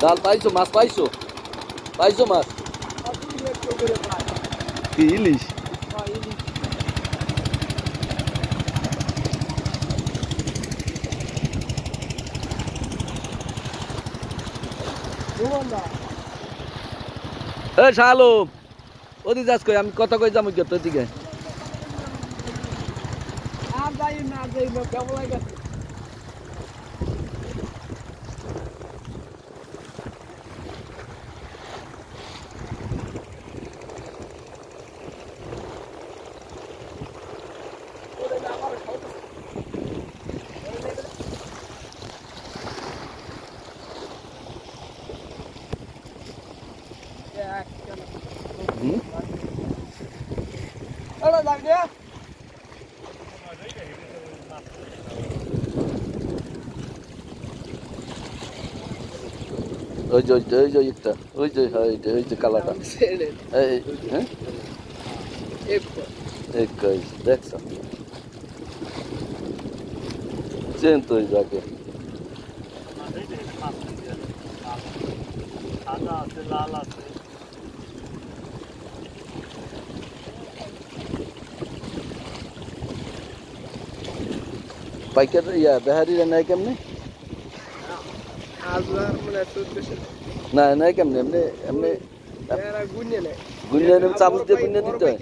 জাল পাইছো, মাছ পাইছো? পাইছো মাছ? কি ইলিশ? এ শালু ওদি যাস কই, আমি কথা কই যাম তোর দিকে। আর যাই না কেমন লাগে। ওই যে একটা, ওই যে কালাটা, হ্যাঁ দেখছ চেন তো ওই যাকে লাল আছে। পাইকার ইয়া বেহারিরা নাই কেমনে? না নাই কেমনে এমনি এমনি গুনিয়ে গুনিয়ে চামচ দিয়ে গুনিয়ে দিতে হয়।